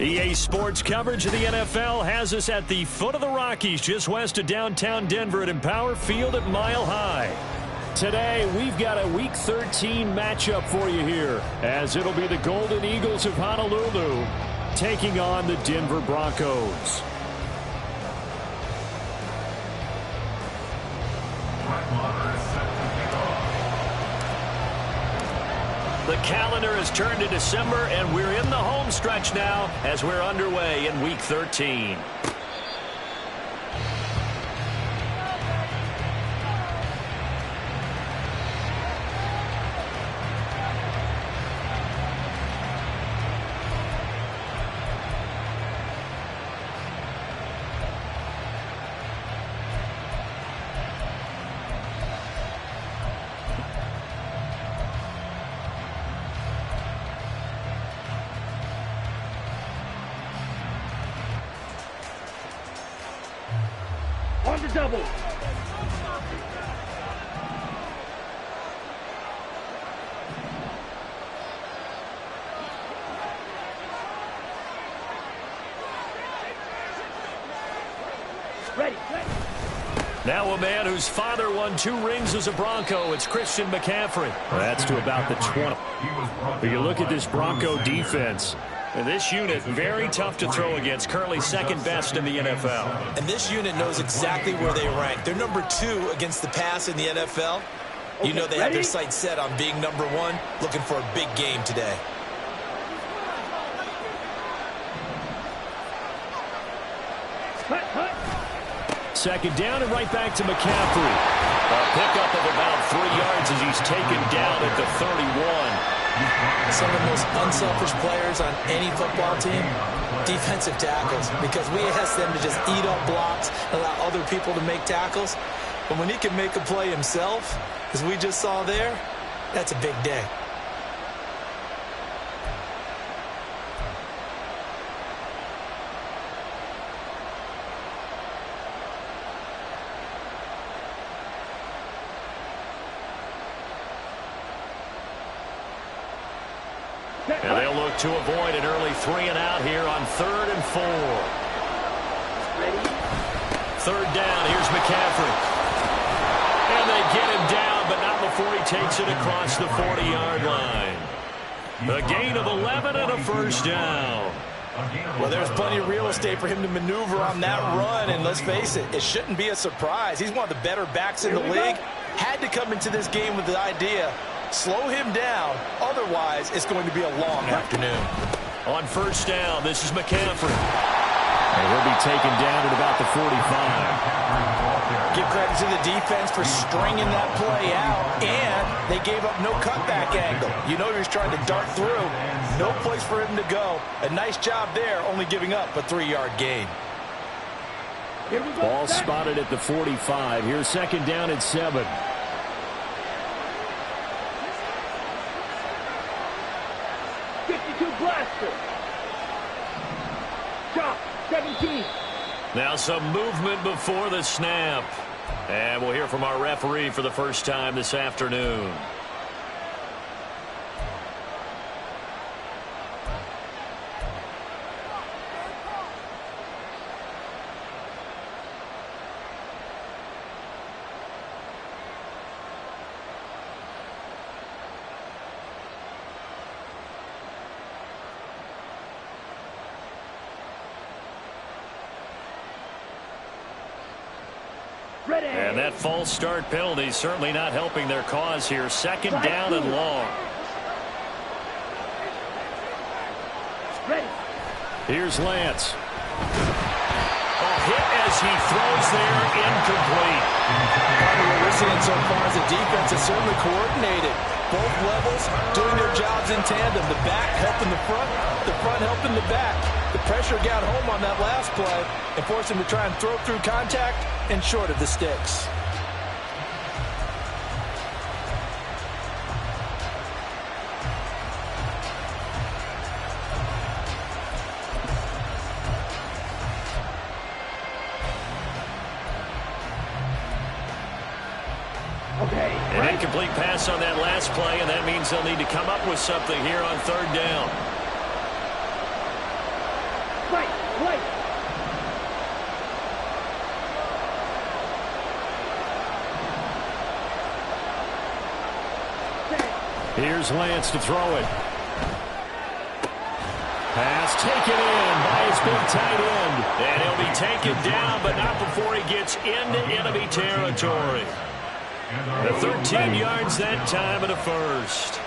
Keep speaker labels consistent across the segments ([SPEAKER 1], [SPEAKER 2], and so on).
[SPEAKER 1] EA Sports coverage of the NFL has us at the foot of the Rockies, just west of downtown Denver at Empower Field at Mile High. Today, we've got a Week 13 matchup for you here, as it'll be the Golden Eagles of Honolulu taking on the Denver Broncos. The calendar has turned to December, and we're in the home stretch now as we're underway in Week 13.
[SPEAKER 2] On the double. Ready.
[SPEAKER 1] Now a man whose father won 2 rings as a Bronco. It's Christian McCaffrey. That's to about the 20. But you look at this Bronco defense. And this unit, very tough to throw against, currently second best in the NFL.
[SPEAKER 3] And this unit knows exactly where they rank. They're number 2 against the pass in the NFL. You know they have their sights set on being number 1, looking for a big game today.
[SPEAKER 1] Second down and right back to McCaffrey. A pickup of about 3 yards as he's taken down at the 31.
[SPEAKER 3] Some of the most unselfish players on any football team, defensive tackles, because we ask them to just eat up blocks, allow other people to make tackles. But when he can make a play himself, as we just saw there, that's a big day.
[SPEAKER 1] And they'll look to avoid an early 3 and out here on 3rd and 4. Third down, here's McCaffrey. And they get him down, but not before he takes it across the 40-yard line. A gain of 11 and a first down.
[SPEAKER 3] Well, there's plenty of real estate for him to maneuver on that run, and let's face it, it shouldn't be a surprise. He's one of the better backs in the league. Had to come into this game with the idea, slow him down, otherwise it's going to be a long afternoon.
[SPEAKER 1] On first down, this is McCaffrey. And he'll be taken down at about the 45.
[SPEAKER 3] Give credit to the defense for stringing that play out, and they gave up no cutback angle. You know he was trying to dart through. No place for him to go. A nice job there, only giving up a 3-yard gain.
[SPEAKER 1] Ball spotted at the 45. Here's second down at 7.
[SPEAKER 2] Blaster. Drop. 17.
[SPEAKER 1] Now some movement before the snap. And we'll hear from our referee for the first time this afternoon. And that false start penalty certainly not helping their cause here. Second down and long. Here's Lance. A hit as he throws there, incomplete.
[SPEAKER 3] Part of what we're seeing so far is the defense is certainly coordinated. Both levels doing their jobs in tandem. The back helping the front helping the back. The pressure got home on that last play and forced him to try and throw through contact and short of the sticks.
[SPEAKER 2] Okay.
[SPEAKER 1] An incomplete pass on that last play, and that means they'll need to come up with something here on third down.
[SPEAKER 2] Right.
[SPEAKER 1] Here's Lance to throw it. Pass taken in by his big tight end. And he'll be taken down, but not before he gets into enemy territory. The 13 yards that time and a first.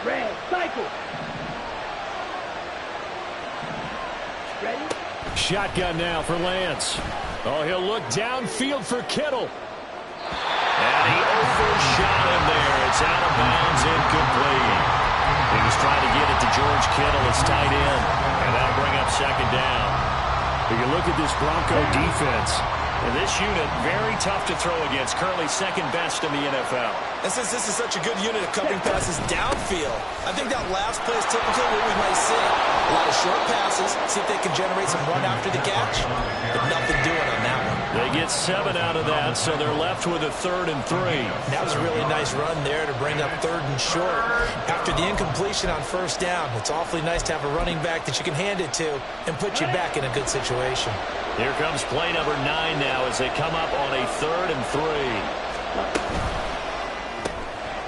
[SPEAKER 2] Red, cycle. Ready?
[SPEAKER 1] Shotgun now for Lance. Oh, he'll look downfield for Kittle. And he overshot him there. It's out of bounds, incomplete. He was trying to get it to George Kittle, his tight end. And that'll bring up second down. But you look at this Bronco defense. And this unit, very tough to throw against. Currently second best in the NFL.
[SPEAKER 3] And since this is such a good unit of covering passes downfield, I think that last play is typically what we might see. A lot of short passes, see if they can generate some run after the catch, but nothing doing on that one.
[SPEAKER 1] They get 7 out of that, so they're left with a 3rd and 3.
[SPEAKER 3] That was a really nice run there to bring up 3rd and short. After the incompletion on first down, it's awfully nice to have a running back that you can hand it to and put you back in a good situation.
[SPEAKER 1] Here comes play number 9 now as they come up on a 3rd and 3.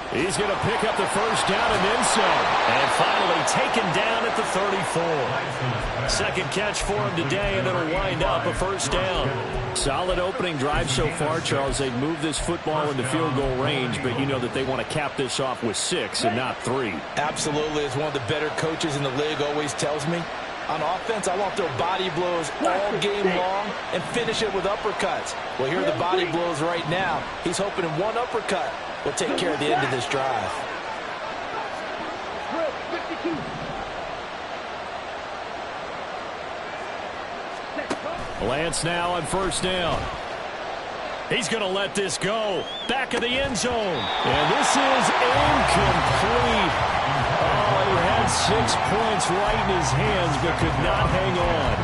[SPEAKER 1] He's going to pick up the first down and then some. And finally taken down at the 34. Second catch for him today, and it'll wind up a first down. Solid opening drive so far, Charles. They've moved this football into field goal range, but you know that they want to cap this off with 6 and not 3.
[SPEAKER 3] Absolutely. As one of the better coaches in the league always tells me, on offense, I want their body blows all game long and finish it with uppercuts. Well, here are the body blows right now. He's hoping in one uppercut will take care of the end of this drive.
[SPEAKER 2] 52.
[SPEAKER 1] Lance now on first down. He's going to let this go. Back of the end zone. And this is incomplete. Oh, he had 6 points right in his hands, but could not hang on.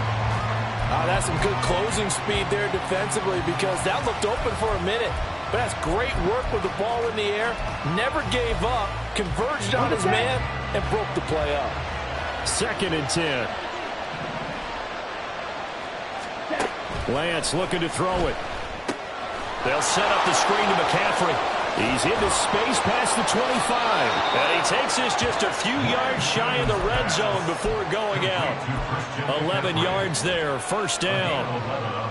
[SPEAKER 3] That's some good closing speed there defensively because that looked open for a minute. But that's great work with the ball in the air. Never gave up, converged on his man, and broke the play up.
[SPEAKER 1] 2nd and 10. Lance looking to throw it. They'll set up the screen to McCaffrey. He's into space past the 25. And he takes this just a few yards shy of the red zone before going out. 11 yards there, first down.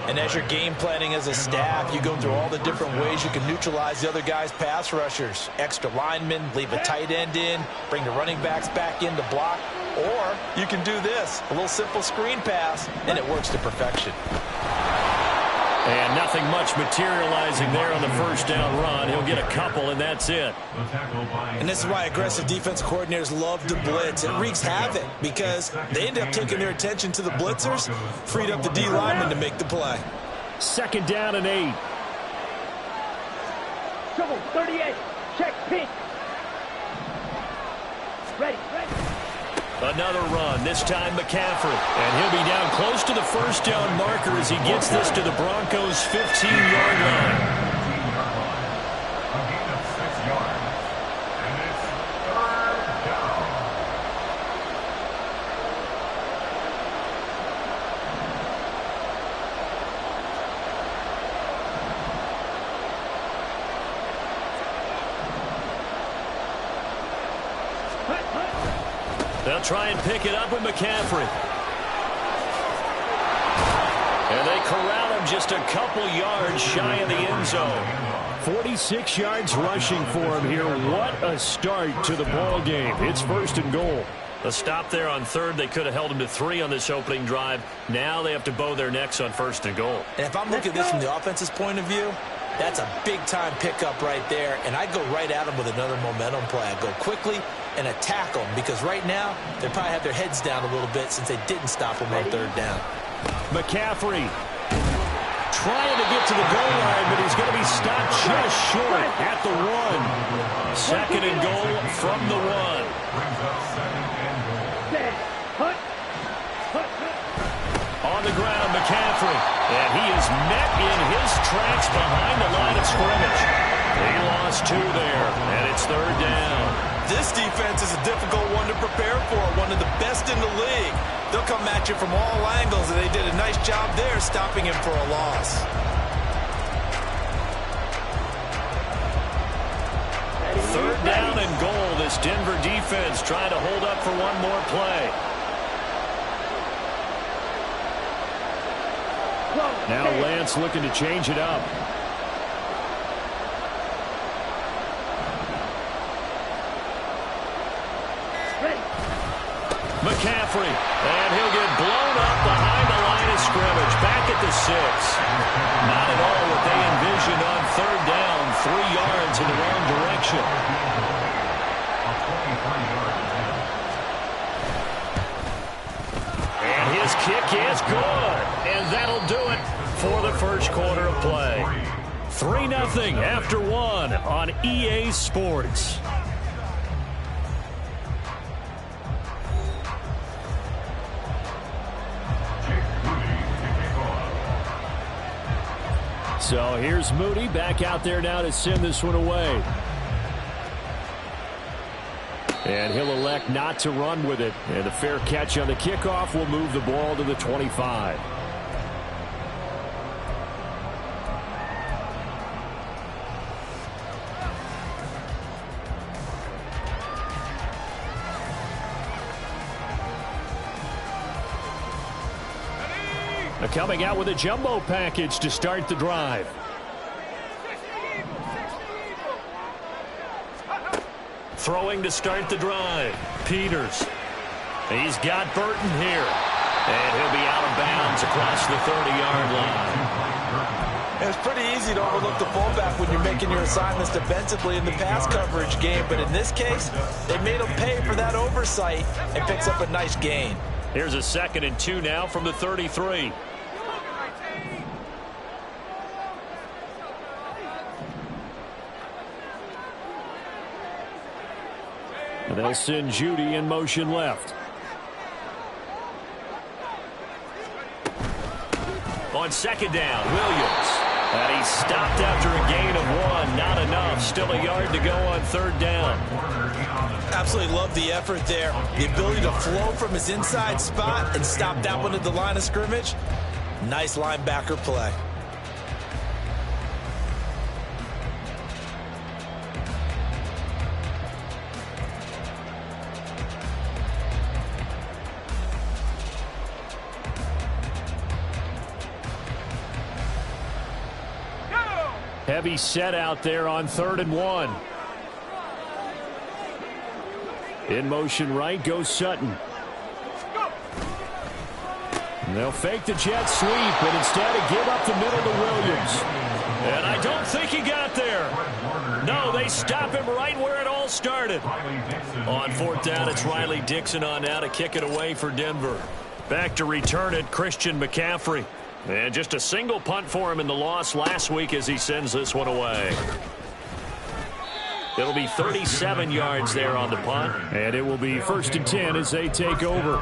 [SPEAKER 3] And as you're game planning as a staff, you go through all the different ways you can neutralize the other guy's pass rushers. Extra linemen, leave a tight end in, bring the running backs back in to block. Or you can do this, a little simple screen pass, and it works to perfection.
[SPEAKER 1] And nothing much materializing there on the first down run. He'll get a couple, and that's it.
[SPEAKER 3] And this is why aggressive defense coordinators love to blitz. It wreaks havoc because they end up taking their attention to the blitzers, freed up the D lineman to make the play.
[SPEAKER 1] 2nd down and 8.
[SPEAKER 2] Trouble, 38. Check, pink. Ready.
[SPEAKER 1] Another run, this time McCaffrey. And he'll be down close to the first down marker as he gets this to the Broncos' 15-yard line. They'll try and pick it up with McCaffrey. And they corral him just a couple yards shy of the end zone. 46 yards rushing for him here. What a start to the ball game. It's 1st and goal. A stop there on 3rd. They could have held him to 3 on this opening drive. Now they have to bow their necks on 1st and goal.
[SPEAKER 3] And if I'm looking at this from the offense's point of view, that's a big-time pickup right there. And I'd go right at him with another momentum play. I'd go quickly and attack them because right now they probably have their heads down a little bit since they didn't stop him on 3rd down.
[SPEAKER 1] McCaffrey trying to get to the goal line, but he's going to be stopped just short at the 1. 2nd and goal from the 1. McCaffrey. And he is met in his tracks behind the line of scrimmage. He lost 2 there, and it's 3rd down.
[SPEAKER 3] This defense is a difficult one to prepare for, one of the best in the league. They'll come at you from all angles, and they did a nice job there stopping him for a loss.
[SPEAKER 1] Third down and goal. This Denver defense trying to hold up for one more play. Now Lance looking to change it up. McCaffrey, and he'll get blown up behind the line of scrimmage, back at the 6. Not at all what they envisioned on 3rd down, 3 yards in the wrong direction. And his kick is good, and that'll do it for the first quarter of play. 3-0 after 1 on EA Sports. So here's Moody back out there now to send this one away. And he'll elect not to run with it. And a fair catch on the kickoff will move the ball to the 25. Coming out with a jumbo package to start the drive. Throwing to start the drive. Peters. He's got Burton here. And he'll be out of bounds across the 30-yard line.
[SPEAKER 3] It's pretty easy to overlook the fullback when you're making your assignments defensively in the pass coverage game. But in this case, they made him pay for that oversight and picks up a nice gain.
[SPEAKER 1] Here's a 2nd and 2 now from the 33. And they'll send Judy in motion left. On 2nd down, Williams. And he's stopped after a gain of 1. Not enough. Still a yard to go on 3rd down.
[SPEAKER 3] Absolutely love the effort there. The ability to flow from his inside spot and stop that one at the line of scrimmage. Nice linebacker play.
[SPEAKER 1] Heavy set out there on 3rd and 1. In motion right goes Sutton. And they'll fake the jet sweep, but instead give up the middle to Williams. And I don't think he got there. No, they stop him right where it all started. On 4th down, it's Riley Dixon on now to kick it away for Denver. Back to return it, Christian McCaffrey. And just a single punt for him in the loss last week as he sends this one away. It'll be 37 yards there on the punt. And it will be 1st and 10 as they take over.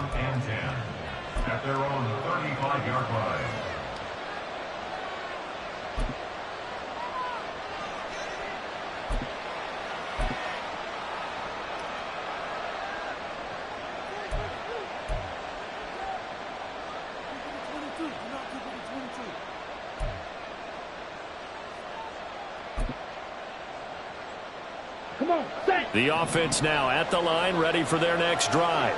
[SPEAKER 4] At their own 35-yard line.
[SPEAKER 1] The offense now at the line, ready for their next drive.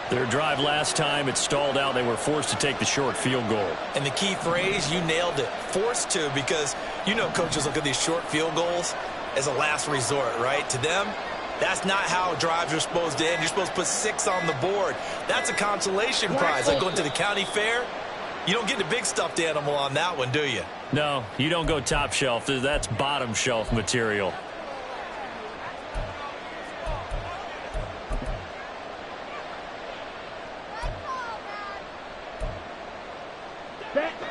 [SPEAKER 1] Their drive last time, it stalled out. They were forced to take the short field goal.
[SPEAKER 3] And the key phrase, you nailed it, forced to, because you know coaches look at these short field goals as a last resort, right? To them, that's not how drives are supposed to end. You're supposed to put 6 on the board. That's a consolation prize. Like going to the county fair, you don't get the big stuffed animal on that one, do you?
[SPEAKER 1] No, you don't go top shelf. That's bottom shelf material.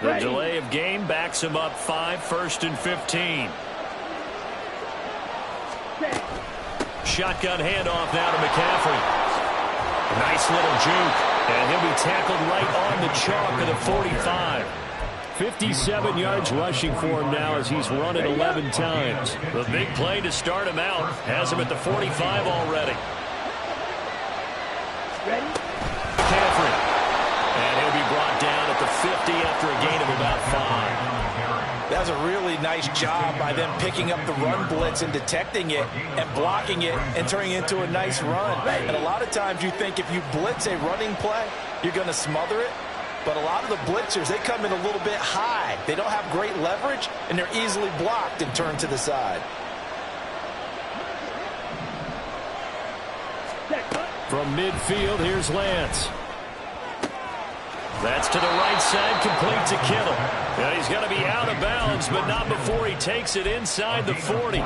[SPEAKER 1] The delay of game backs him up 5, 1st and 15. Shotgun handoff now to McCaffrey. Nice little juke. And he'll be tackled right on the chalk of the 45. 57 yards rushing for him now as he's run it 11 times. The big play to start him out has him at the 45 already.
[SPEAKER 2] Ready?
[SPEAKER 1] McCaffrey. And he'll be brought down at the 50 after a gain of about 5.
[SPEAKER 3] That was a really nice job by them picking up the run blitz and detecting it and blocking it and turning it into a nice run. And a lot of times you think if you blitz a running play, you're going to smother it. But a lot of the blitzers, they come in a little bit high. They don't have great leverage, and they're easily blocked and turned to the side.
[SPEAKER 1] From midfield, here's Lance. That's to the right side, complete to Kittle. Now he's going to be out of bounds, but not before he takes it inside the 40.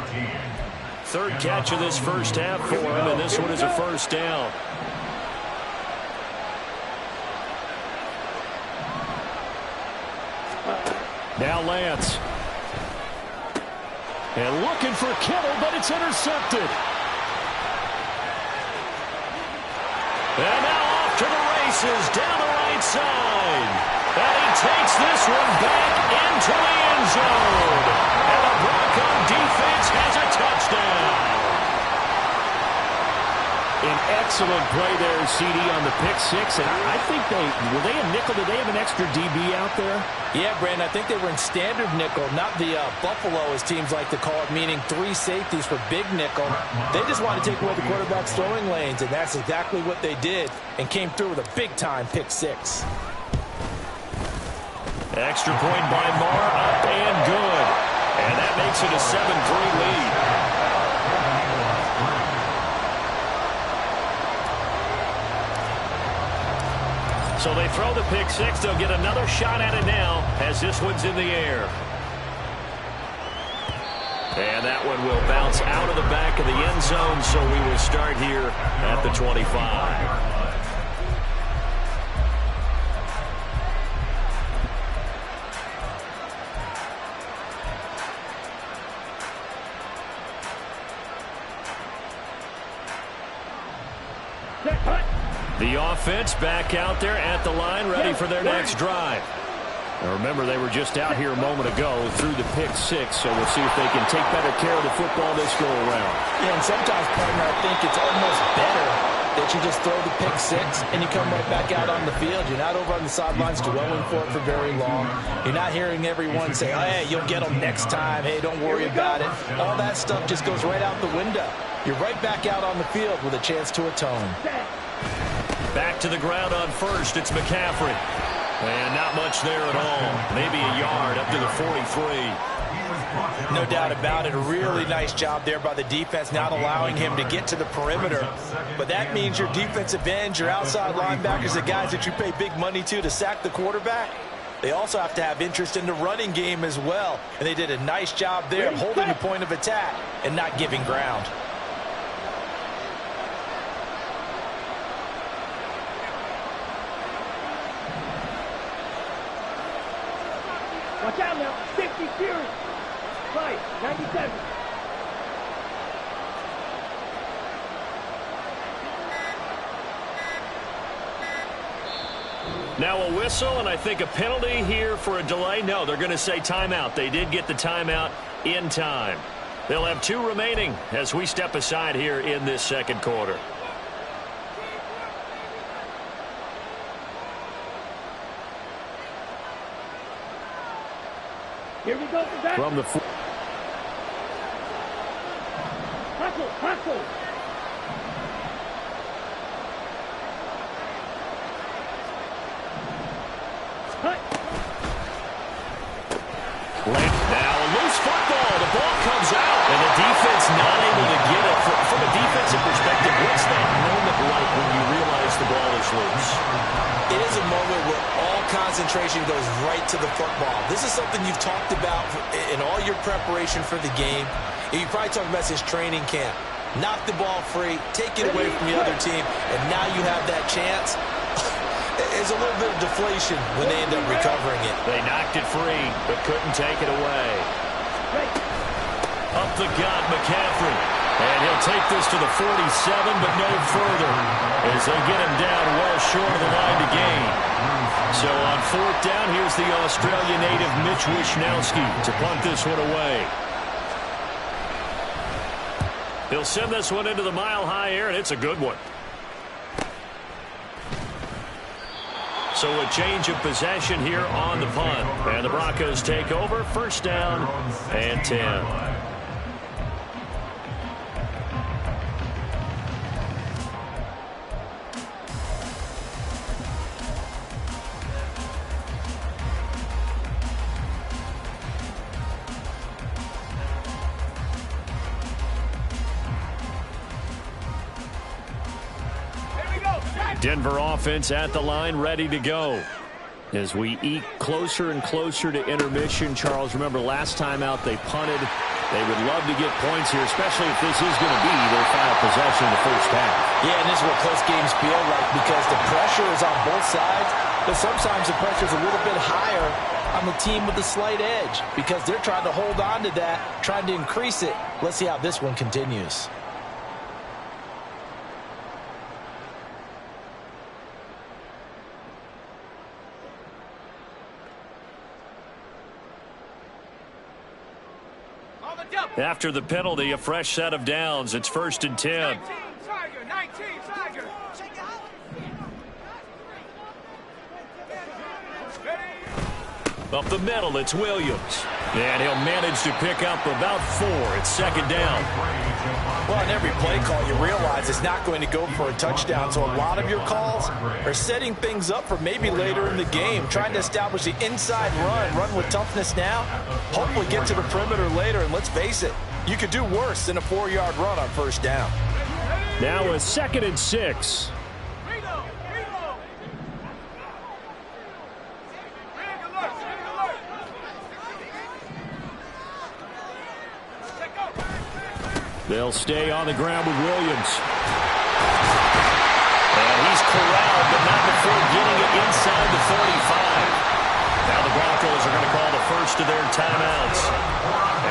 [SPEAKER 1] Third catch of this first half for him, and this one is a first down. Now Lance. And looking for Kittle, but it's intercepted. And now off to the races, down the right side. And he takes this one back into the end zone. And the Bronco defense has a touchdown. An excellent play there, CD, on the pick six. And I think were they in nickel? Did they have an extra DB out there?
[SPEAKER 3] Yeah, Brandon, I think they were in standard nickel, not the Buffalo, as teams like to call it, meaning 3 safeties for big nickel. They just wanted to take away the quarterback's throwing lanes, and that's exactly what they did and came through with a big-time pick six.
[SPEAKER 1] Extra point by Marr, up and good. And that makes it a 7-3 lead. So they throw the pick six. They'll get another shot at it now as this one's in the air. And that one will bounce out of the back of the end zone, so we will start here at the 25. The offense back out there at the line, ready for their next drive. Now remember, they were just out here a moment ago through the pick six, so we'll see if they can take better care of the football this go-around.
[SPEAKER 3] Yeah, and sometimes, partner, I think it's almost better that you just throw the pick six and you come right back out on the field. You're not over on the sidelines dwelling for it for very long. You're not hearing everyone say, oh, hey, you'll get them next time. Hey, don't worry about it. All that stuff just goes right out the window. You're right back out on the field with a chance to atone.
[SPEAKER 1] Back to the ground on first. It's McCaffrey. And not much there at all. Maybe a yard up to the 43.
[SPEAKER 3] No doubt about it. A really nice job there by the defense, not allowing him to get to the perimeter. But that means your defensive ends, your outside linebackers, the guys that you pay big money to sack the quarterback, they also have to have interest in the running game as well. And they did a nice job there of holding the point of attack and not giving ground.
[SPEAKER 2] Watch out now. 50 series. Right. 97.
[SPEAKER 1] Now a whistle, and I think a penalty here for a delay. No, they're going to say timeout. They did get the timeout in time. They'll have 2 remaining as we step aside here in this second quarter.
[SPEAKER 2] Here we go for that.
[SPEAKER 1] From the
[SPEAKER 2] Hustle, hustle. Cut.
[SPEAKER 1] Now a loose football. The ball comes out, and the defense not able to get it. From a defensive perspective, what's that moment like when you realize the ball is loose?
[SPEAKER 3] It is a moment where all concentration goes right to the football. This is something you've talked about in all your preparation for the game. And you probably talked about this training camp. Knock the ball free, take it away from the other team, and now you have that chance. There's a little bit of deflation when they end up recovering it.
[SPEAKER 1] They knocked it free, but couldn't take it away. Up the gut, McCaffrey. And he'll take this to the 47, but no further, as they get him down well short of the line to gain. So on fourth down, here's the Australia native Mitch Wishnowsky to punt this one away. He'll send this one into the mile-high air, and it's a good one. So a change of possession here on the punt. And the Broncos take over. First down and 10. Denver offense at the line, ready to go. As we eke closer and closer to intermission, Charles, remember last time out they punted. They would love to get points here, especially if this is going to be their final possession in the first half.
[SPEAKER 3] Yeah, and this is what close games feel like because the pressure is on both sides, but sometimes the pressure is a little bit higher on the team with the slight edge because they're trying to hold on to that, trying to increase it. Let's see how this one continues.
[SPEAKER 1] After the penalty, a fresh set of downs. It's first and 10.
[SPEAKER 2] 19, Tiger.
[SPEAKER 1] Up the middle, it's Williams. And he'll manage to pick up about 4. It's second down.
[SPEAKER 3] Well, in every play call, you realize it's not going to go for a touchdown. So a lot of your calls are setting things up for maybe later in the game, trying to establish the inside run with toughness now, hopefully get to the perimeter later. And let's face it, you could do worse than a 4-yard run on first down.
[SPEAKER 1] Now a second and 6. They'll stay on the ground with Williams. And he's corralled, but not before getting it inside the 45. Now the Broncos are going to call the first of their timeouts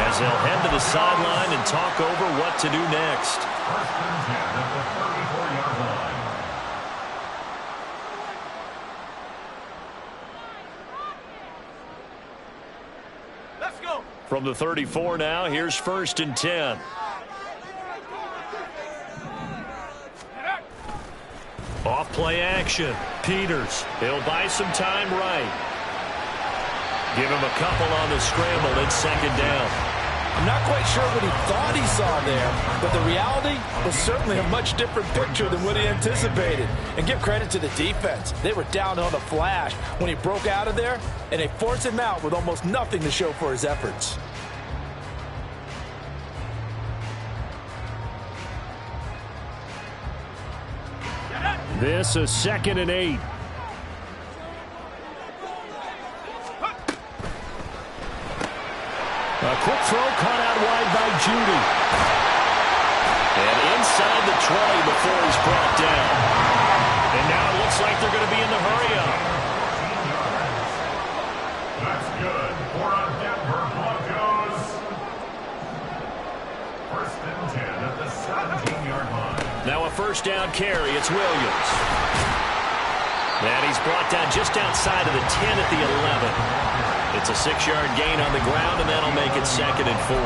[SPEAKER 1] as they'll head to the sideline and talk over what to do next.
[SPEAKER 4] First and 10 at the 34-yard line.
[SPEAKER 2] Let's go.
[SPEAKER 1] From the 34 now, here's first and 10. Off play action. Peters. He'll buy some time right. Give him a couple on the scramble. It's second down.
[SPEAKER 3] I'm not quite sure what he thought he saw there, but the reality was certainly a much different picture than what he anticipated. And give credit to the defense. They were down on a flash when he broke out of there, and they forced him out with almost nothing to show for his efforts.
[SPEAKER 1] This is second and 8. A quick throw caught out wide by Judy. And inside the 20 before he's brought down. And now it looks like they're going to be in the hurry-up.
[SPEAKER 4] That's good for a Denver Broncos. First and 10 at the 17-yard line.
[SPEAKER 1] Now a first down carry. It's Williams. And he's brought down just outside of the 10 at the 11. It's a 6-yard gain on the ground, and that'll make it second and 4.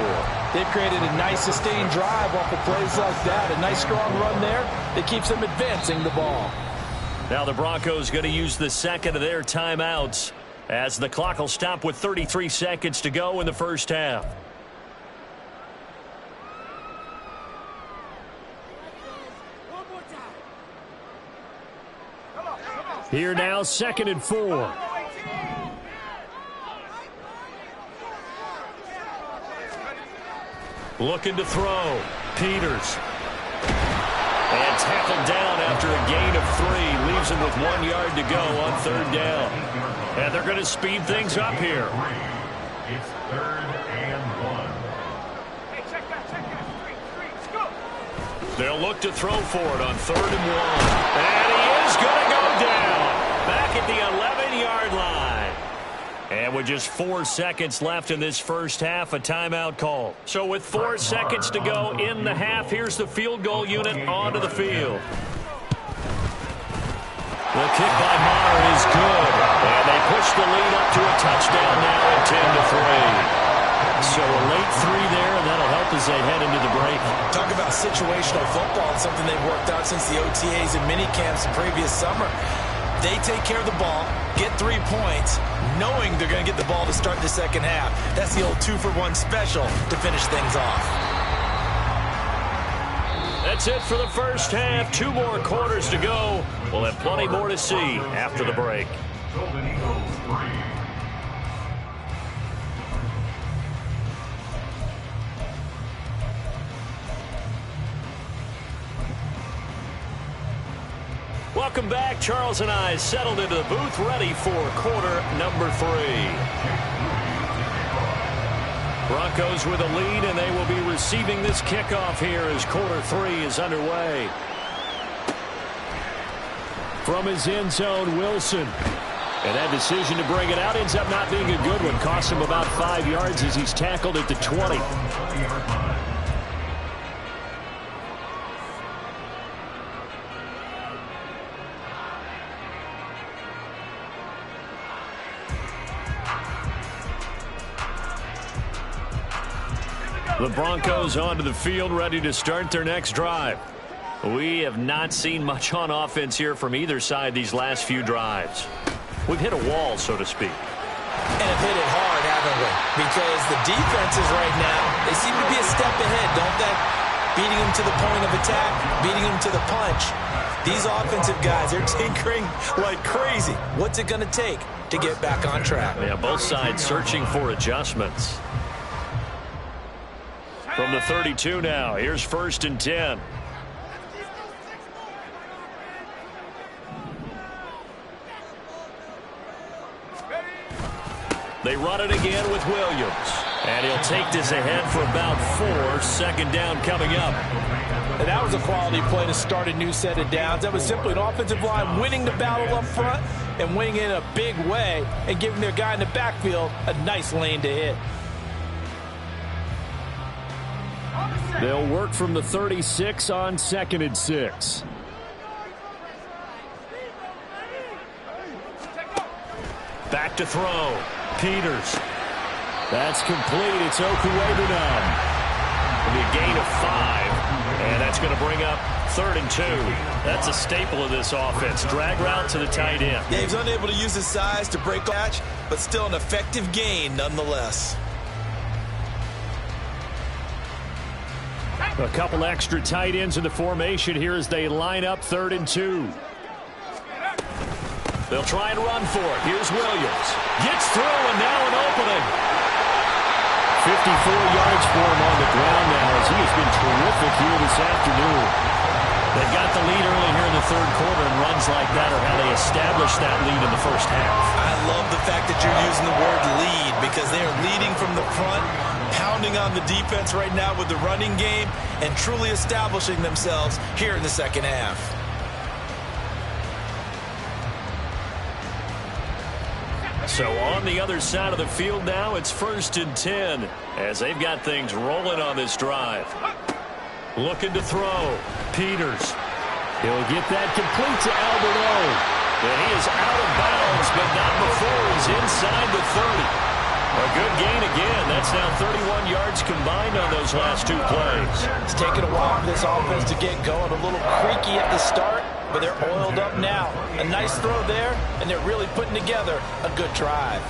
[SPEAKER 3] They've created a nice sustained drive off of plays like that. A nice strong run there that keeps them advancing the ball.
[SPEAKER 1] Now the Broncos going to use the second of their timeouts as the clock will stop with 33 seconds to go in the first half. Here now, second and 4. Looking to throw. Peters. And tackled down after a gain of 3. Leaves him with 1 yard to go on third down. And they're going to speed things up here.
[SPEAKER 4] It's third and 1.
[SPEAKER 2] Hey, check that. 3, let's go.
[SPEAKER 1] They'll look to throw for it on third and 1. And he is going to go down. Back at the 11-yard line. And with just 4 seconds left in this first half, a timeout call. So with 4 seconds to go in the half, here's the field goal unit onto the field. The kick by Maher is good. Touchdown now at 10-3. So a late 3 there, and that'll help as they head into the break.
[SPEAKER 3] Talk about situational football. It's something they've worked out since the OTAs and minicamps the previous summer. They take care of the ball, get 3 points, knowing they're going to get the ball to start the second half. That's the old 2-for-1 special to finish things off.
[SPEAKER 1] That's it for the first half. 2 more quarters to go. We'll have plenty more to see after the break.
[SPEAKER 4] Golden Eagles 3.
[SPEAKER 1] Welcome back. Charles and I settled into the booth, ready for quarter number 3. Broncos with a lead, and they will be receiving this kickoff here as quarter 3 is underway. From his end zone, Wilson. And that decision to bring it out ends up not being a good one. Cost him about 5 yards as he's tackled at the 20. The Broncos onto the field, ready to start their next drive. We have not seen much on offense here from either side these last few drives. We've hit a wall, so to speak.
[SPEAKER 3] And have hit it hard, haven't we? Because the defenses right now, they seem to be a step ahead, don't they? Beating them to the point of attack, beating them to the punch. These offensive guys, they're tinkering like crazy. What's it going to take to get back on track?
[SPEAKER 1] Yeah, both sides searching for adjustments. From the 32 now, here's 1st and 10. They run it again with Williams. And he'll take this ahead for about 4. Second down coming up.
[SPEAKER 3] And that was a quality play to start a new set of downs. That was simply an offensive line winning the battle up front and winning it in a big way and giving their guy in the backfield a nice lane to hit.
[SPEAKER 1] They'll work from the 36 on 2nd and 6. Back to throw. Peters. That's complete. It's Okuwebunam. It'll be a gain of 5. And that's going to bring up 3rd and 2. That's a staple of this offense. Drag route to the tight end.
[SPEAKER 3] Yeah, he's unable to use his size to break catch, but still an effective gain nonetheless.
[SPEAKER 1] A couple extra tight ends in the formation here as they line up 3rd and 2. They'll try and run for it. Here's Williams. Gets through, and now an opening. 54 yards for him on the ground now as he has been terrific here this afternoon. They got the lead early here in the 3rd quarter, and runs like that are how they established that lead in the first half.
[SPEAKER 3] I love the fact that you're using the word lead because they are leading from the front, pounding on the defense right now with the running game, and truly establishing themselves here in the second half.
[SPEAKER 1] So on the other side of the field now, it's 1st and 10 as they've got things rolling on this drive. Looking to throw. Peters. He'll get that complete to Alberto. And he is out of bounds, but not before he's inside the 30. A good gain again. That's now 31 yards combined on those last 2 plays.
[SPEAKER 3] It's taken a while for this offense to get going. A little creaky at the start, but they're oiled up now. A nice throw there, and they're really putting together a good drive.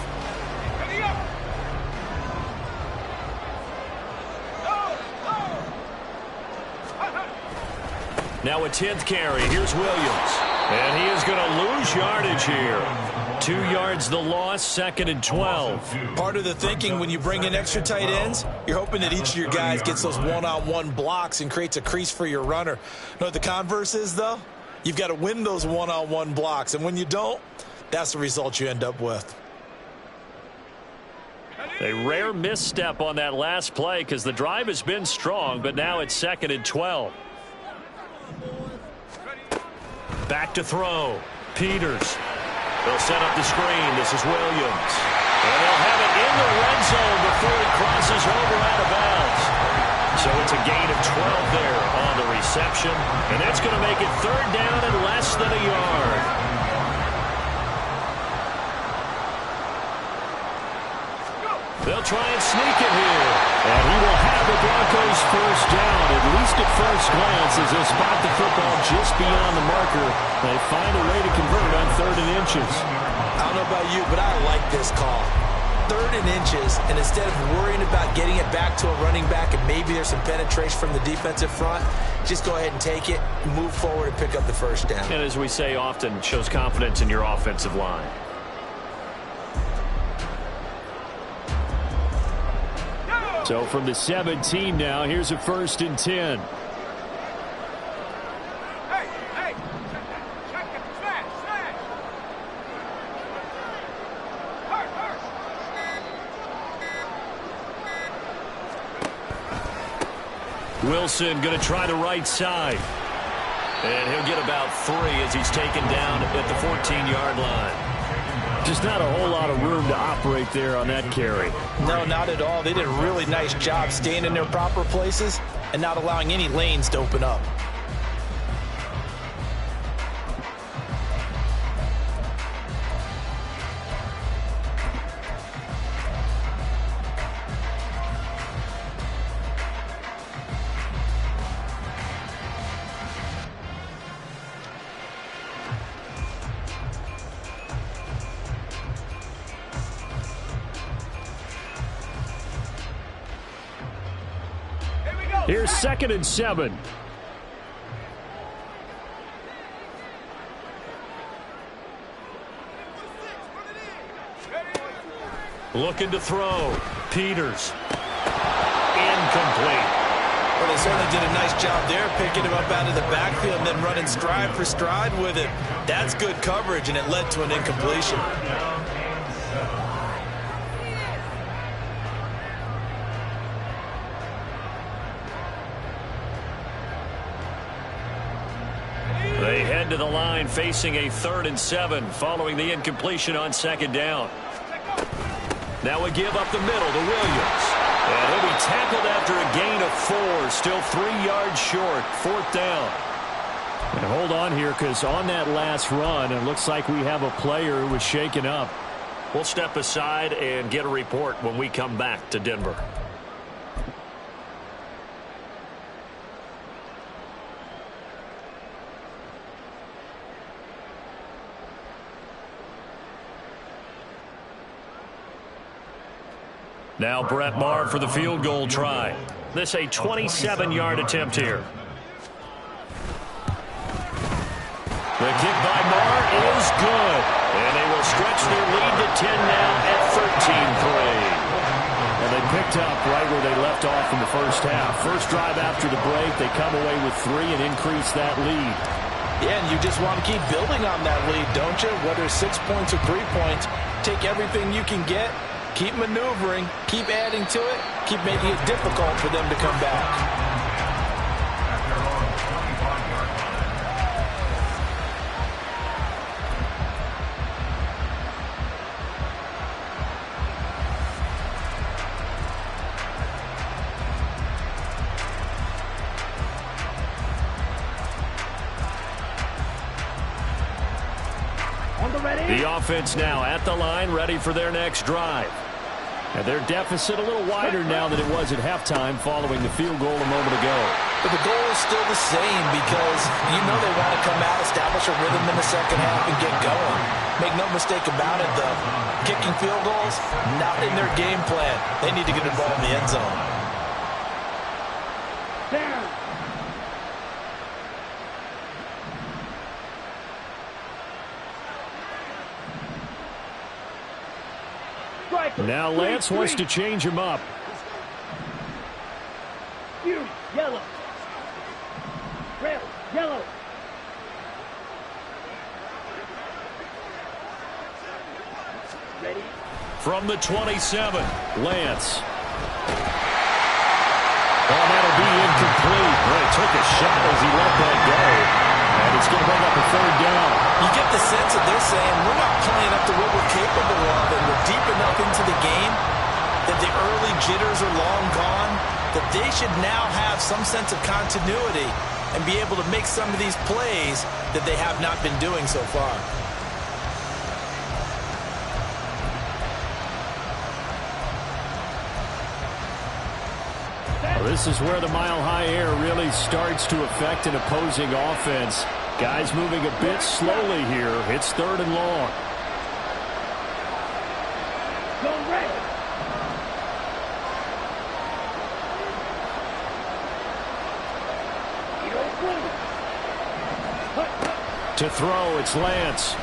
[SPEAKER 1] Now a 10th carry. Here's Williams. And he is going to lose yardage here. 2 yards the loss, 2nd and 12.
[SPEAKER 3] Part of the thinking when you bring in extra tight ends, you're hoping that each of your guys gets those one-on-one blocks and creates a crease for your runner. Know what the converse is, though? You've got to win those one-on-one blocks, and when you don't, that's the result you end up with.
[SPEAKER 1] A rare misstep on that last play because the drive has been strong, but now it's 2nd and 12. Back to throw. Peters. They'll set up the screen. This is Williams. And they'll have it in the red zone before he crosses over out of bounds. So it's a gain of 12 there on the reception. And that's going to make it 3rd down and less than a yard. They'll try and sneak it here. And he will have the Broncos first down, at least at first glance, as they'll spot the football just beyond the marker. They find a way to convert on 3rd and inches.
[SPEAKER 3] I don't know about you, but I like this call. 3rd and inches, and instead of worrying about getting it back to a running back and maybe there's some penetration from the defensive front, just go ahead and take it, move forward, and pick up the first down.
[SPEAKER 1] And as we say often, it shows confidence in your offensive line. So from the 17 now, here's a 1st and 10.
[SPEAKER 2] Hey, check it, smash. Hurt.
[SPEAKER 1] Wilson going to try the right side. And he'll get about 3 as he's taken down at the 14-yard line. Just not a whole lot of room to operate there on that carry.
[SPEAKER 3] No, not at all. They did a really nice job staying in their proper places and not allowing any lanes to open up.
[SPEAKER 1] Here's 2nd and 7. Looking to throw. Peters. Incomplete.
[SPEAKER 3] Well, they certainly did a nice job there, picking him up out of the backfield and then running stride for stride with it. That's good coverage, and it led to an incompletion.
[SPEAKER 1] They head to the line facing a 3rd and 7 following the incompletion on 2nd down. Now we give up the middle to Williams. And he'll be tackled after a gain of 4, still 3 yards short, 4th down. And hold on here, because on that last run, it looks like we have a player who was shaken up. We'll step aside and get a report when we come back to Denver. Now Brett Maher for the field goal try. This a 27-yard attempt here. The kick by Maher is good. And they will stretch their lead to 10 now at 13-3. And they picked up right where they left off in the first half. First drive after the break, they come away with 3 and increase that lead.
[SPEAKER 3] Yeah, and you just want to keep building on that lead, don't you? Whether it's 6 points or 3 points, take everything you can get. Keep maneuvering, keep adding to it, keep making it difficult for them to come back.
[SPEAKER 1] The offense now at the line, ready for their next drive. And their deficit a little wider now than it was at halftime following the field goal a moment ago.
[SPEAKER 3] But the goal is still the same because you know they want to come out, establish a rhythm in the second half, and get going. Make no mistake about it, though. Kicking field goals, not in their game plan. They need to get the ball in the end zone.
[SPEAKER 1] Now Lance wants to change him up.
[SPEAKER 2] Yellow. Red, yellow. Ready?
[SPEAKER 1] From the 27, Lance. Oh, that'll be incomplete. Well, he took a shot as he let that go. And it's going to bring up a 3rd down.
[SPEAKER 3] You get the sense that they're saying we're not playing up to what we're capable of, and we're deep enough into the game that the early jitters are long gone, that they should now have some sense of continuity and be able to make some of these plays that they have not been doing so far.
[SPEAKER 1] This is where the mile-high air really starts to affect an opposing offense. Guys moving a bit slowly here. It's 3rd and long. To throw, it's Lance.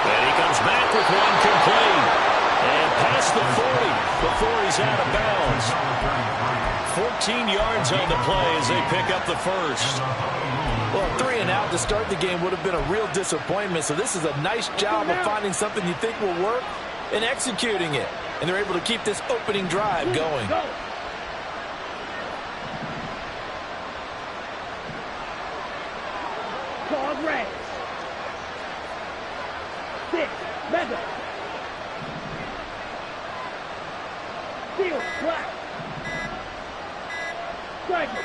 [SPEAKER 1] And he comes back with one complete. And past the 40 before he's out of bounds. 14 yards on the play as they pick up the first.
[SPEAKER 3] Well, 3 and out to start the game would have been a real disappointment. So this is a nice job of finding something you think will work and executing it. And they're able to keep this opening drive going.
[SPEAKER 2] Red. 6, Mega. Steel, black. Striker.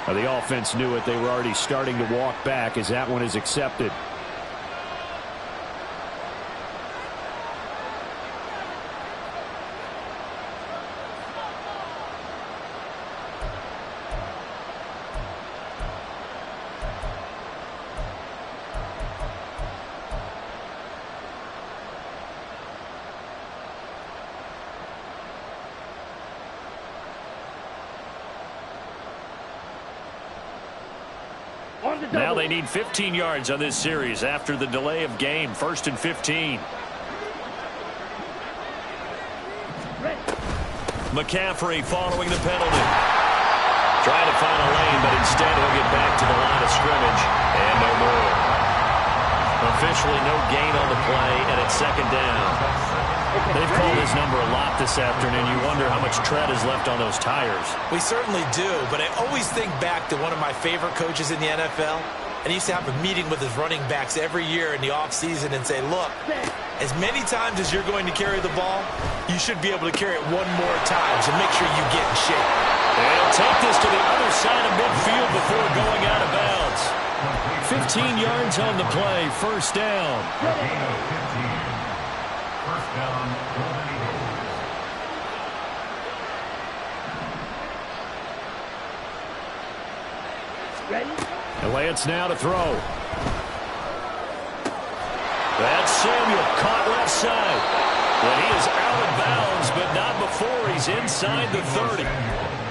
[SPEAKER 1] Well, the offense knew it. They were already starting to walk back as that one is accepted. Now they need 15 yards on this series after the delay of game. 1st and 15. McCaffrey following the penalty. Trying to find a lane, but instead he'll get back to the line of scrimmage. And no more. Officially no gain on the play, and it's 2nd down. They've called his number a lot this afternoon. You wonder how much tread is left on those tires.
[SPEAKER 3] We certainly do, but I always think back to one of my favorite coaches in the NFL. And he used to have a meeting with his running backs every year in the offseason and say, look, as many times as you're going to carry the ball, you should be able to carry it one more time, so make sure you get in shape.
[SPEAKER 1] They'll take this to the other side of midfield before going out of bounds. 15 yards on the play, 1st down.
[SPEAKER 4] First down, Golden Eagles.
[SPEAKER 2] Ready?
[SPEAKER 1] And Lance now to throw. That's Samuel caught left side. Well, he is out of bounds, but not before he's inside the 30.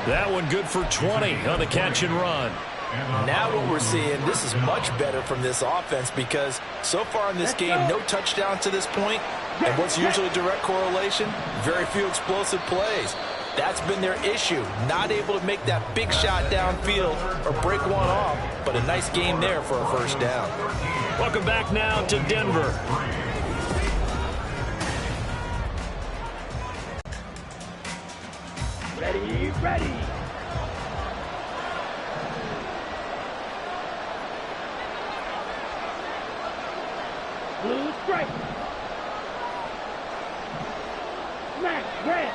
[SPEAKER 1] That one good for 20 on the catch and run.
[SPEAKER 3] Now what we're seeing, this is much better from this offense because so far in this game, no touchdowns to this point. And what's usually a direct correlation? Very few explosive plays. That's been their issue. Not able to make that big shot downfield or break one off. But a nice game there for a 1st down.
[SPEAKER 1] Welcome back now to Denver.
[SPEAKER 2] Ready. Blue stripe. Smack, red.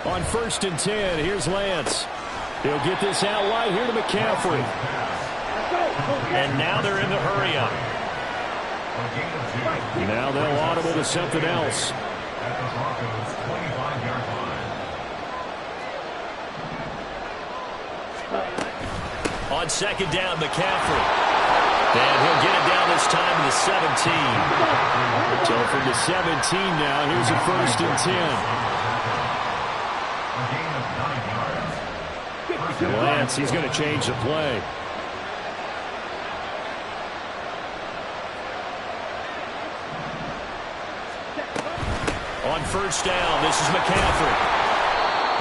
[SPEAKER 1] On 1st and 10, here's Lance. He'll get this out wide here to McCaffrey. And now they're in the hurry-up. Now they'll audible to something else.
[SPEAKER 4] At the Broncos' 25-yard line.
[SPEAKER 1] On 2nd down, McCaffrey. And he'll get it down this time to the 17. So from the 17 now, here's a 1st and 10. Lance, he's going to change the play. On 1st down, this is McCaffrey.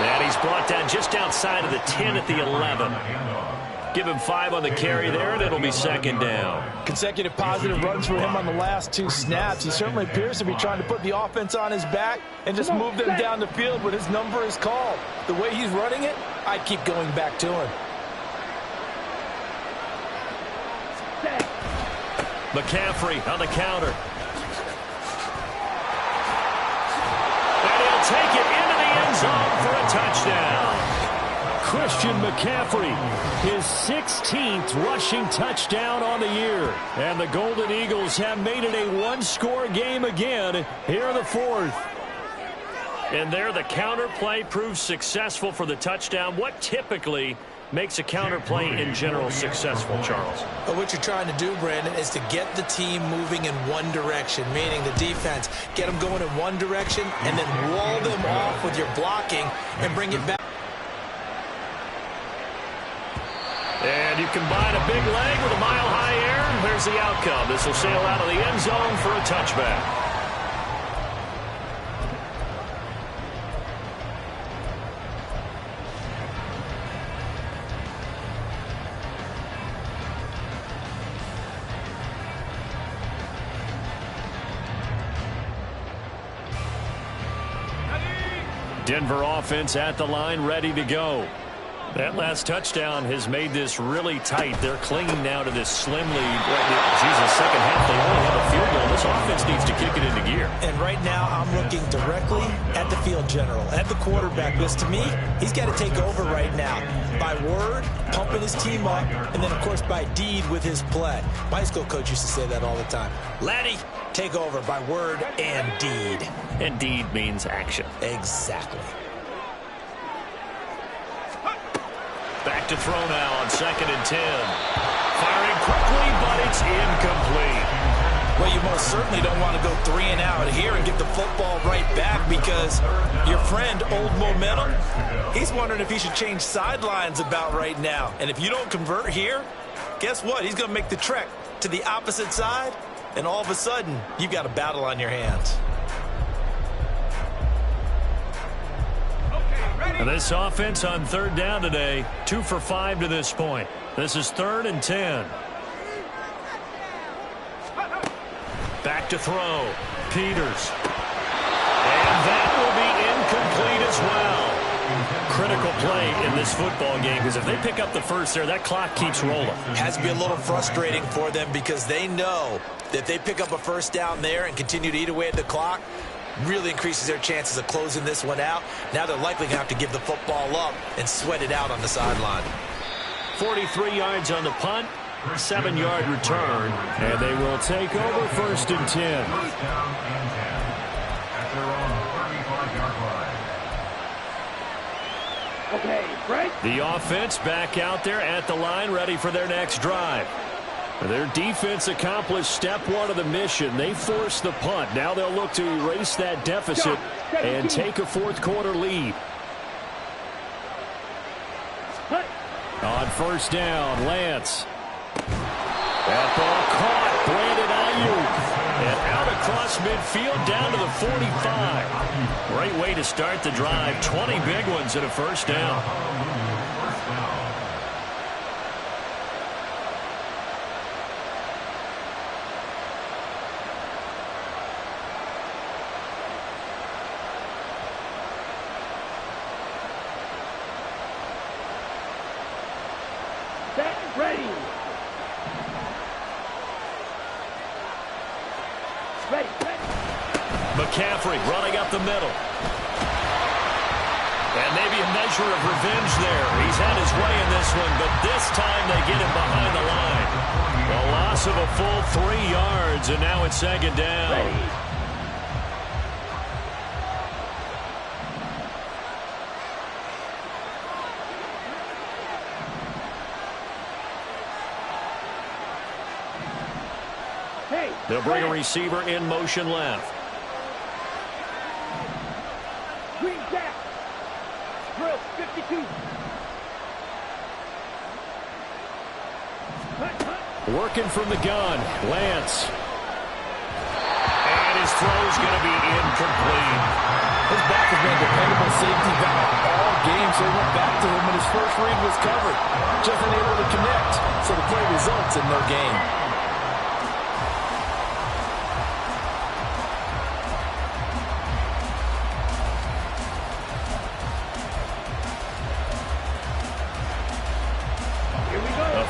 [SPEAKER 1] And he's brought down just outside of the 10 at the 11. Give him 5 on the carry there, and it'll be 2nd down.
[SPEAKER 3] Consecutive positive runs for him on the last 2 snaps. He certainly appears to be trying to put the offense on his back and just move them down the field when his number is called. The way he's running it, I'd keep going back to him.
[SPEAKER 1] McCaffrey on the counter. And he'll take it into the end zone for a touchdown. Christian McCaffrey, his 16th rushing touchdown on the year. And the Golden Eagles have made it a one-score game again here in the fourth. And there the counter play proves successful for the touchdown. What typically makes a counter play in general successful, Charles?
[SPEAKER 3] Well, what you're trying to do, Brandon, is to get the team moving in one direction, meaning the defense, get them going in one direction and then wall them off with your blocking and bring it back.
[SPEAKER 1] And you combine a big leg with a mile-high air. There's the outcome. This will sail out of the end zone for a touchback. Denver offense at the line, ready to go. That last touchdown has made this really tight. They're clinging now to this slim lead. Jesus, second half, they only have a field goal. This offense needs to kick it into gear.
[SPEAKER 3] And right now, I'm looking directly at the field general, at the quarterback, because to me, he's got to take over right now. By word, pumping his team up, and then, of course, by deed with his play. My school coach used to say that all the time. Laddie, take over by word and deed.
[SPEAKER 1] And deed means action.
[SPEAKER 3] Exactly.
[SPEAKER 1] Back to throw now on 2nd and 10. Firing quickly, but it's incomplete.
[SPEAKER 3] Well, you most certainly don't want to go 3 and out here and get the football right back, because your friend, Old Momentum, he's wondering if he should change sidelines about right now. And if you don't convert here, guess what? He's going to make the trek to the opposite side, and all of a sudden, you've got a battle on your hands.
[SPEAKER 1] And this offense on 3rd down today, 2 for 5 to this point. This is 3rd and 10. Back to throw. Peters. And that will be incomplete as well. Critical play in this football game, because if they pick up the first there, that clock keeps rolling.
[SPEAKER 3] Has to be a little frustrating for them, because they know that if they pick up a first down there and continue to eat away at the clock, really increases their chances of closing this one out. Now they're likely going to have to give the football up and sweat it out on the sideline.
[SPEAKER 1] 43 yards on the punt, 7-yard return, and they will take over 1st and 10.
[SPEAKER 4] First down and 10 at their own 35-yard line.
[SPEAKER 2] Okay, break.
[SPEAKER 1] The offense back out there at the line, ready for their next drive. Their defense accomplished step 1 of the mission. They forced the punt. Now they'll look to erase that deficit and take a 4th quarter lead. On 1st down, Lance. That ball caught. Brandon Ayuk. And out across midfield down to the 45. Great way to start the drive. 20 big ones and a 1st down.
[SPEAKER 2] Ready.
[SPEAKER 1] McCaffrey running up the middle. And maybe a measure of revenge there. He's had his way in this one, but this time they get him behind the line. A loss of a full 3 yards, and now it's 2nd down.
[SPEAKER 2] Ready.
[SPEAKER 1] They'll bring a receiver in motion left.
[SPEAKER 2] Green Jack. Drill 52.
[SPEAKER 1] Working from the gun, Lance. And his throw's going to be incomplete.
[SPEAKER 3] His back has been a dependable safety valve all game, so he went back to him when his first read was covered. Just unable to connect, so the play results in no gain.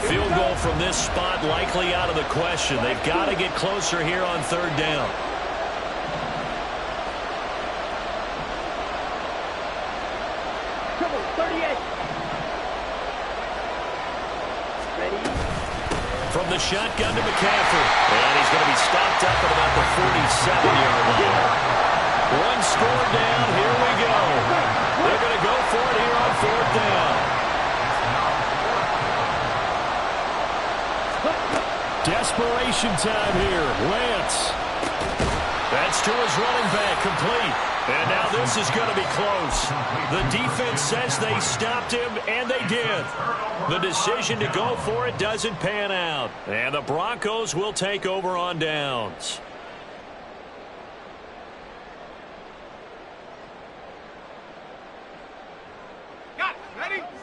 [SPEAKER 1] Field goal from this spot likely out of the question. They've got to get closer here on 3rd down. from the shotgun to McCaffrey. And he's going to be stopped up at about the 47-yard line. One score down. Here we go. They're going to go for it here on 4th down. Desperation time here. Lance. That's to his running back, complete. And now this is going to be close. The defense says they stopped him, and they did. The decision to go for it doesn't pan out. And the Broncos will take over on downs.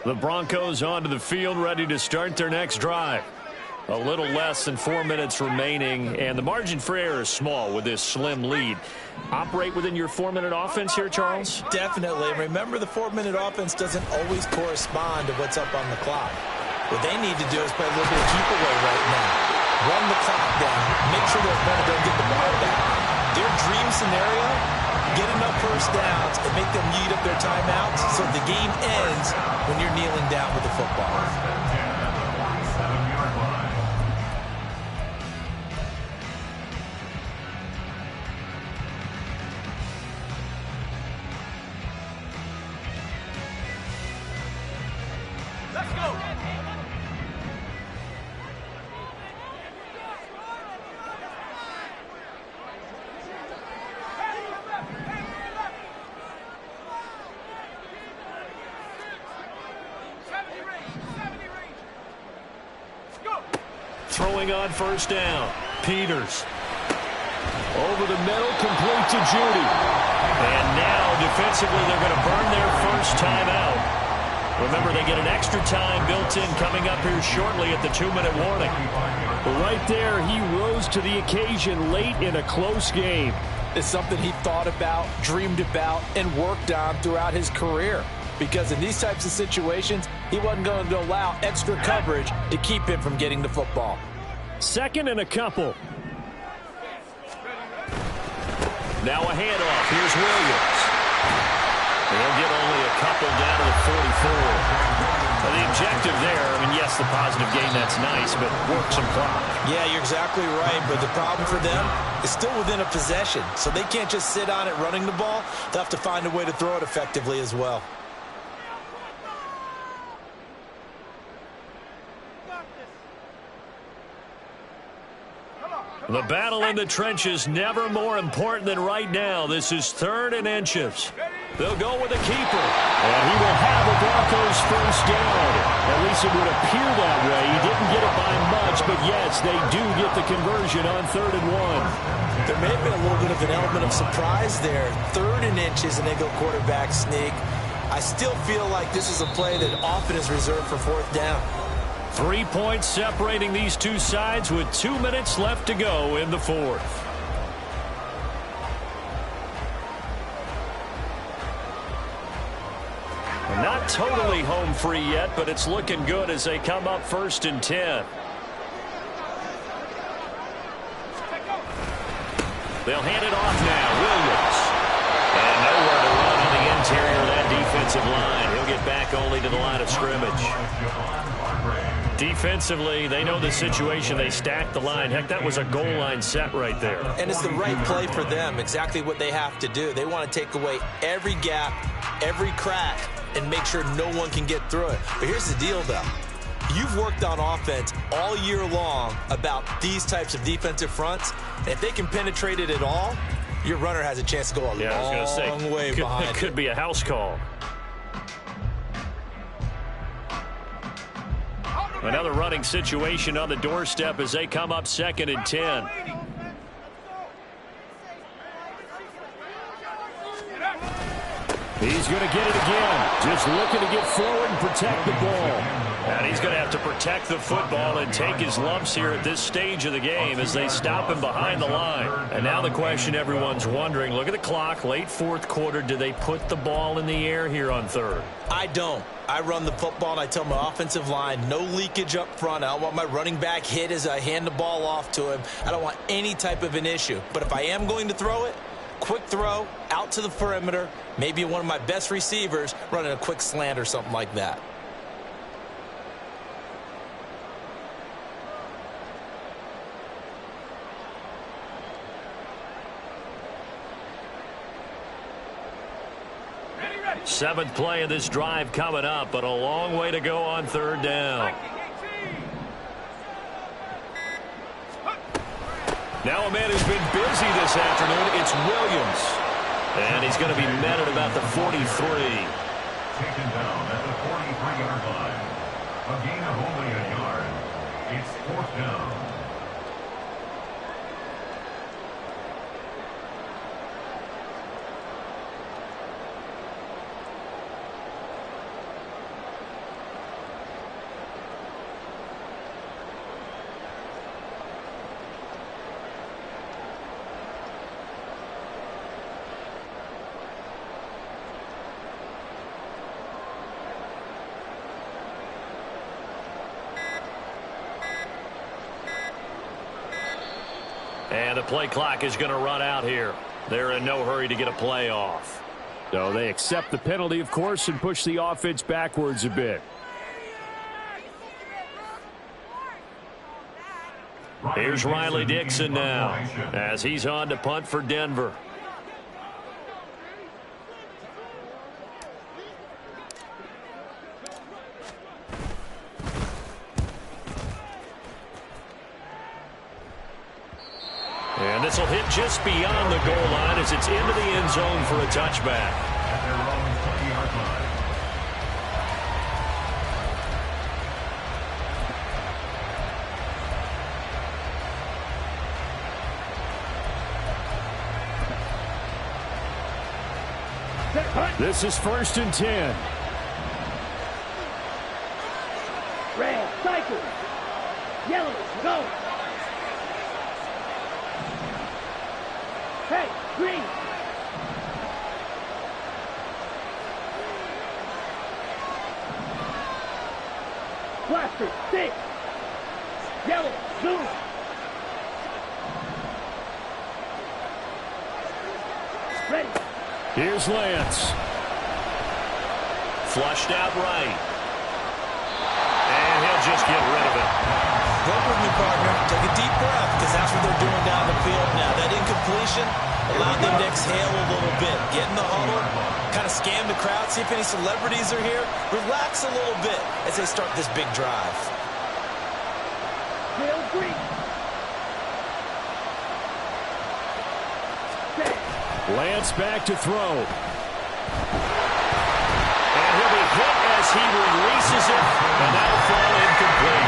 [SPEAKER 1] The Broncos onto the field, ready to start their next drive. A little less than 4 minutes remaining, and the margin for error is small with this slim lead. Operate within your 4-minute offense here, Charles?
[SPEAKER 3] Definitely. Remember, the 4-minute offense doesn't always correspond to what's up on the clock. What they need to do is play a little bit of keep away right now. Run the clock down. Make sure they're going to go get the ball back. Their dream scenario, get enough first downs and make them eat up their timeouts so the game ends when you're kneeling down with the football.
[SPEAKER 1] Throwing on 1st down. Peters. Over the middle, complete to Judy. And now, defensively, they're going to burn their first timeout. Remember, they get an extra time built in coming up here shortly at the 2-minute warning.
[SPEAKER 5] Right there, he rose to the occasion late in a close game.
[SPEAKER 3] It's something he thought about, dreamed about, and worked on throughout his career. Because in these types of situations, he wasn't going to allow extra coverage to keep him from getting the football.
[SPEAKER 5] 2nd and a couple.
[SPEAKER 1] Now a handoff. Here's Williams. They'll get only a couple down to the 44. Well, the objective there, I mean, yes, the positive gain, that's nice, but work some clock.
[SPEAKER 3] Yeah, you're exactly right, but the problem for them is still within a possession. So they can't just sit on it running the ball. They'll have to find a way to throw it effectively as well.
[SPEAKER 1] The battle in the trenches never more important than right now. This is 3rd and inches. They'll go with a keeper.
[SPEAKER 5] And he will have the Broncos first down. At least it would appear that way. He didn't get it by much, but yes, they do get the conversion on 3rd and 1.
[SPEAKER 3] There may have been a little bit of an element of surprise there. 3rd and inches, and they go quarterback sneak. I still feel like this is a play that often is reserved for 4th down.
[SPEAKER 1] 3 points separating these two sides with 2 minutes left to go in the 4th. Not totally home free yet, but it's looking good as they come up 1st and 10. They'll hand it off now. Williams. And nowhere to run on the interior of that defensive line. He'll get back only to the line of scrimmage. Defensively, they know the situation. They stack the line. Heck, that was a goal line set right there.
[SPEAKER 3] And it's the right play for them, exactly what they have to do. They want to take away every gap, every crack, and make sure no one can get through it. But here's the deal, though. You've worked on offense all year long about these types of defensive fronts. And if they can penetrate it at all, your runner has a chance to go a long way behind it.
[SPEAKER 1] Could be a house call. Another running situation on the doorstep as they come up 2nd and 10.
[SPEAKER 5] He's going to get it again. Just looking to get forward and protect the ball.
[SPEAKER 1] And he's going to have to protect the football and take his lumps here at this stage of the game as they stop him behind the line. And now the question everyone's wondering, look at the clock, late 4th quarter. Do they put the ball in the air here on 3rd?
[SPEAKER 3] I don't. I run the football, and I tell my offensive line, no leakage up front. I don't want my running back hit as I hand the ball off to him. I don't want any type of an issue. But if I am going to throw it, quick throw, out to the perimeter, maybe one of my best receivers running a quick slant or something like that.
[SPEAKER 1] 7th play of this drive coming up, but a long way to go on 3rd down. Now a man who's been busy this afternoon, it's Williams. And he's going to be met at about the 43.
[SPEAKER 4] Taken down at the 43-yard line. A gain of only a yard. It's 4th down.
[SPEAKER 1] And the play clock is going to run out here. They're in no hurry to get a play off.
[SPEAKER 5] So they accept the penalty, of course, and push the offense backwards a bit.
[SPEAKER 1] Here's Riley Dixon now as he's on to punt for Denver. And this will hit just beyond the goal line as it's into the end zone for a touchback.
[SPEAKER 4] At their own 20-yard line.
[SPEAKER 5] This is 1st and 10.
[SPEAKER 2] Red, cycle. Yellow, go. Hey, green. Blaster, 6. Yellow, blue. Ready.
[SPEAKER 5] Here's Lance.
[SPEAKER 1] Flushed out right. And he'll just get rid of it.
[SPEAKER 3] Work with me, partner. Take a deep breath, because that's what they're doing down the field now. That incompletion allowed them to exhale a little bit. Get in the huddle, kind of scan the crowd, see if any celebrities are here. Relax a little bit as they start this big drive.
[SPEAKER 2] Tail green.
[SPEAKER 5] Lance back to throw.
[SPEAKER 1] And he'll be hit as he releases it, and that'll fall incomplete.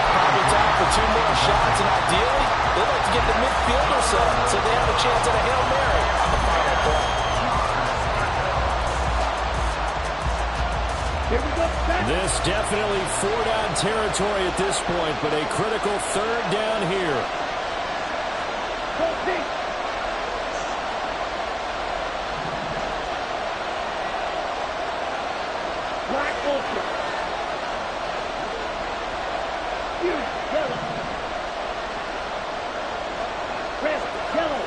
[SPEAKER 3] Probably time for 2 more shots, and ideally, they'd like to get the midfielder set so they have a chance at a Hail Mary on the final play.
[SPEAKER 2] Here we go.
[SPEAKER 5] This definitely 4-down territory at this point, but a critical 3rd down here.
[SPEAKER 2] Go pink. Black ultra. Fusion, yellow. Red, yellow.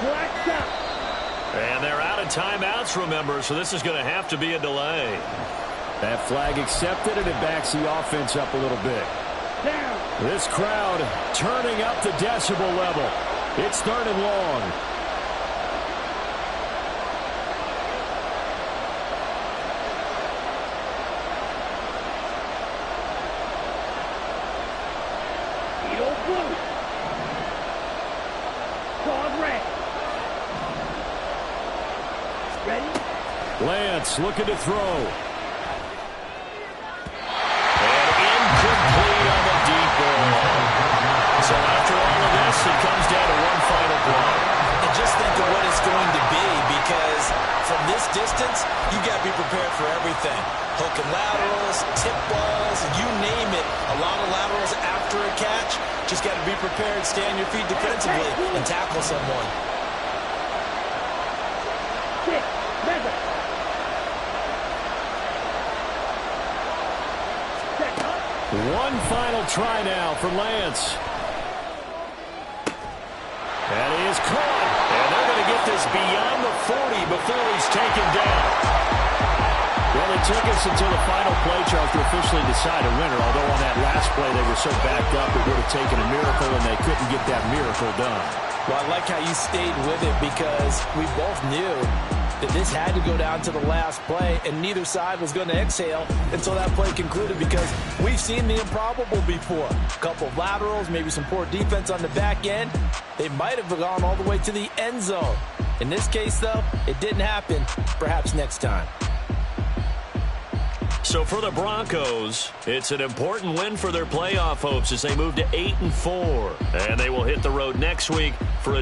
[SPEAKER 2] Black top.
[SPEAKER 1] And they're out of timeouts, remember, so this is going to have to be a delay.
[SPEAKER 5] That flag accepted, and it backs the offense up a little bit.
[SPEAKER 2] Down.
[SPEAKER 5] This crowd turning up the decibel level. It's 3rd and long.
[SPEAKER 2] Edo blue. Dog red. Ready?
[SPEAKER 5] Lance looking to throw.
[SPEAKER 1] And incomplete on the deep ball. So after all of this, it comes down to one final play.
[SPEAKER 3] And just think of what it's going to be, because from this distance, you got to be prepared for everything. Hook and laterals, tip balls, you name it. A lot of laterals after a catch. Just got to be prepared, stay on your feet defensively, and tackle someone.
[SPEAKER 2] 6. Mega. Set up.
[SPEAKER 5] One final try now for Lance. That is caught. And they're going to get this beyond the 40 before he's taken down. Well, it took us until the final play, Charles, to officially decide a winner, although on that last play they were so backed up it would have taken a miracle, and they couldn't get that miracle done.
[SPEAKER 3] Well, I like how you stayed with it because we both knew that this had to go down to the last play, and neither side was going to exhale until that play concluded because we've seen the improbable before. A couple of laterals, maybe some poor defense on the back end. They might have gone all the way to the end zone. In this case, though, it didn't happen. Perhaps next time.
[SPEAKER 1] So for the Broncos, it's an important win for their playoff hopes as they move to 8-4. And they will hit the road next week for a